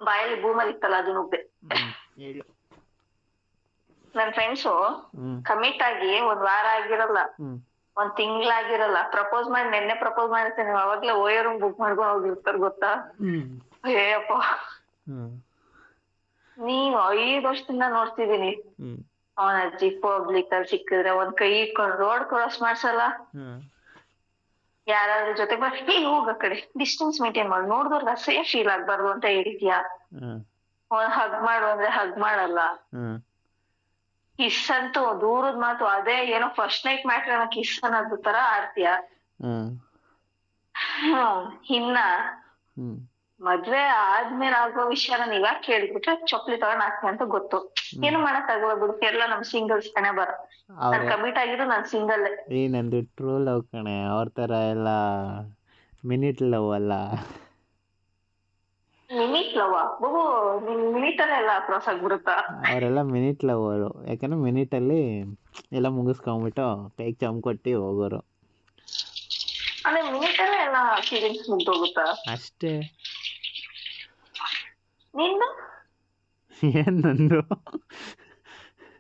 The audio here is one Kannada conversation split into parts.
ಬಾಯಲ್ಲಿ ಬೂಮರ್ ಇತ್ತಲ್ಲ ಅದು ನುಗ್ದೆ. ಹೇಳು. ನನ್ ಫ್ರೆಂಡ್ಸು ಹ್ಮ್ ಕಮಿಟ್ ಆಗಿ ಒಂದ್ ವಾರ ಆಗಿರಲ್ಲ, ಹ್ಮ್ ಒಂದ್ ತಿಂಗ್ಳಾಗಿರಲ್ಲ, ಪ್ರಪೋಸ್ ಮಾಡಿ ನಿನ್ನೆ ಪ್ರಪೋಸ್ ಮಾಡಿರ್ತೀನಿ, ಅವಾಗ್ಲೇ ಓಯೋ ರೂಮ್ ಬುಕ್ ಮಾಡ್ಕೊಂಡು ಹೋಗಿರ್ತಾರ ಗೊತ್ತಾ. ಹ್ಮ್ ಅಯ್ಯಪ್ಪ, ಹ್ಮ್ ನೀನು 5 ವರ್ಷದಿಂದ ನೋಡ್ತಿದೀನಿ. ಹ್ಮ್ ಅವನ ಅಜ್ಜಿ ಪಬ್ಲಿಕ್ ಅಲ್ಲಿ ಸಿಕ್ಕಿದ್ರೆ ಒಂದ್ ಕೈ ಇಟ್ಕೊಂಡು ರೋಡ್ ಕ್ರಾಸ್ ಮಾಡ್ಸಲ್ಲ. ಹ್ಮ್ ಯಾರಾದ್ರೂ ಜೊತೆ ಬರ್ತೀ ಹೋಗ ಕಡೆ ಡಿಸ್ಟೆನ್ಸ್ ಮೇಂಟೈನ್ ಮಾಡಿ, ನೋಡಿದವ್ರಿಗೆ ಅಸಹ್ಯ ಫೀಲ್ ಆಗ್ಬಾರ್ದು ಅಂತ ಹೇಳಿದ್ಯಾ. ಹ್ಮ್ ಅವ್ನ್ ಹಗ್ ಮಾಡು ಅಂದ್ರೆ ಹಗ್ ಮಾಡಲ್ಲ. ಹ್ಮ್ ಕಿಸ್ ಅಂತೂ ದೂರದ ಮಾತು, ಅದೇ ಏನೋ ಫಸ್ಟ್ ನೈಟ್ ಮ್ಯಾಟ್ರ್ ಕಿಸ್ ಅನ್ನೋದು ತರ ಆಡ್ತೀಯ. ಹ್ಮ್ ಇನ್ನ ಹ್ಮ್ ಮದ್ವೆ ಆದ್ಮೇಲೆ ಆಗೋ ವಿಷಯನ ನೀವ್ಯಾಕೆ ಕೇಳಿಬಿಟ್ರೆ ಚೊಪ್ಲಿ ತಗೊಂಡ್ ಹಾಕ್ತೀನಿ ಅಂತ ಗೊತ್ತು. ಏನು ಮಾಡಕ್ ಆಗಲ್ಲ ಬಿಡು, ಎಲ್ಲ ನಮ್ ಸಿಂಗಲ್ಸ್ ತಾನೇ ಬರ. ನಾನ್ ಅವ್ರೆ ಕಮಿಟ್ ಆಗಿದ್ದು ನಾನ್ ಸಿಂಗಲ್. ನಂದು ಟ್ರೂ ಲವ್ ಕಣೆ, ಅವ್ರ ಥರ ಎಲ್ಲ ಮಿನಿಟ್ ಲವ್ ಅಲ್ಲ. ಮಿನಿಟ್ ಲವ್ ಬಹು ಮಿನಿಟ್ ಅಲ್ಲೆಲ್ಲ ಕ್ರಾಸ್ ಆಗ್ಬಿಡುತ್ತಾ. ಅವರೆಲ್ಲ ಮಿನಿಟ್ ಲವ್ ಅವರು, ಯಾಕಂದ್ರೆ ಮಿನಿಟಲ್ಲಿ ಎಲ್ಲ ಮುಗಿಸ್ಕೊಂಬಿಟ್ಟು ಕೈಗೆ ಚಮ್ ಕೊಟ್ಟು ಹೋಗೋರು ಅಂದ್ರೆ ಮಿನಿಟ್ ಅಲ್ಲೇ ಎಲ್ಲ ಫೀಲಿಂಗ್ಸ್ ಮುಗ್ದೋಗುತ್ತಾ ಅಷ್ಟೇ. ನಿಂದು ಏನ್ ನಂದು?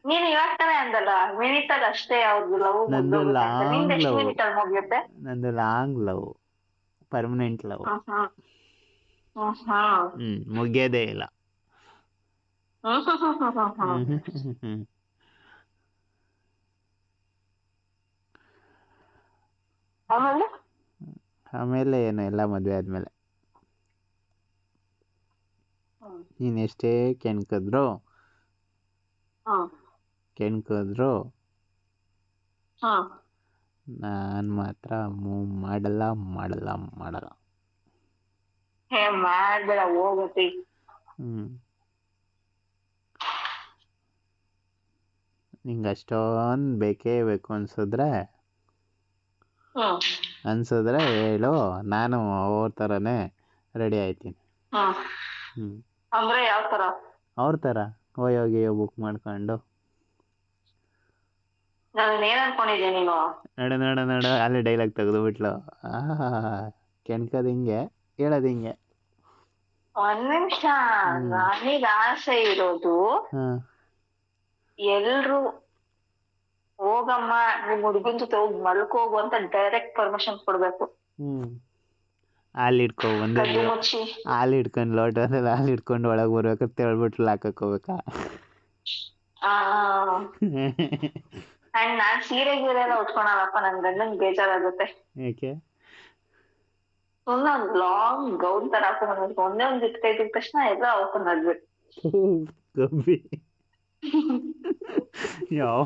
ನೀನು ಇವಾಗ ತಾನೇ ಅಂದಲ್ಲ ಮಿನಿಟ್ ಅಲ್ಲಿ ಅಷ್ಟೇ ಅವ್ರದ್ದು ಲವ್ ನಂದು ಮುಗ್ದೋಗುತ್ತೆ ಅಂತ. ನಿಂದ ಲಾಂಗ್ ಎಷ್ಟು ಲವ್, ಮಿನಿಟ್ ಅಲ್ಲಿ ಮುಗಿಯುತ್ತೆ? ನಂದು ಲಾಂಗ್ ಲವ್, ಪರ್ಮನೆಂಟ್ ಲವ್. ಮುಗಿಯೋದೇ ಇಲ್ಲ. ಆಮೇಲೆ ಆಮೇಲೆ ಏನು, ಎಲ್ಲ ಮದುವೆ ಆದ್ಮೇಲೆ ನೀನು ಎಷ್ಟೇ ಕೆಣ್ಕಿದ್ರು ನಾನು ಮಾತ್ರ ಮೂವ್ ಮಾಡಲ್ಲ ಮಾಡಲ್ಲ ಮಾಡಲ್ಲ. ಮಾಡ್ಬೇಡ ಹೋಗತಿ. ನಿಂಗೆ ಅಷ್ಟೊಂದು ಬೇಕೇ ಬೇಕು ಅನ್ಸಿದ್ರೆ ಹೇಳು, ನಾನು ಅವ್ರ ಥರನೇ ರೆಡಿ ಆಯ್ತೀನಿ. ಅಂದ್ರೆ ಯಾವ ತರ? ಅವ್ರ ಥರ ಹೋಗಿ ಬುಕ್ ಮಾಡ್ಕೊಂಡು ನಾನು ಏನ್ ಅನ್ಕೊಂಡಿದ್ದೆ ನೀನು ನಡು ಅಲ್ಲಿ ಡೈಲಾಗ್ ತೆಗೆದುಬಿಟ್ಲು. ಕೆಣ್ಕದ್ ಹಿಂಗೆ, ಹೇಳೋದು ಹಿಂಗೆ. ಒಂದ್ ನಿಮಿಷ, ನನಗ ಆಸೆ ಇರೋದು ಎಲ್ರು ಹೋಗಮ್ಮ ನಿಮ್ ಹುಡುಗನ್ ಜೊತೆ ಹೋಗಿ ಮಲ್ಕೋಗು ಅಂತ ಡೈರೆಕ್ಟ್ ಪರ್ಮಿಷನ್ ಕೊಡ್ಬೇಕು. ಹಾಲು ಇಟ್ಕೊಂಡು ಕದ್ದು ಮುಚ್ಚಿ ಲೋಟದಲ್ಲಿ ಹಾಲು ಇಟ್ಕೊಂಡು ಒಳಗೆ ಬರ್ಬೇಕಾದ್ರೆ ತೆಳ್ಬಿಟ್ಟು ಲಾಕಕ್ ಹೋಗ್ಬೇಕಾ? ಅಂಡ್ ನಾನ್ ಸೀರೆ ಗೀರೆ ಎಲ್ಲ ಉಟ್ಕೊಳಲ್ಲಪ್ಪ, ನನ್ ಗಂಡನ್ ಬೇಜಾರಾಗುತ್ತೆ. ಯಾಕೆ? ಸುಮ್ನೆ ಒಂದ್ ಲಾಂಗ್ ಗೌನ್ ತರ ಹಾಕೊಂಡ್ ಒಂದೇ ಒಂದ್ ಕೈ ಇದ್ದ ತಕ್ಷಣ ಎಲ್ಲ ಹಾಕೊಂಡ್ ಆಗ್ಬೇಕು. ಗಬ್ಬಿ ಯಾವ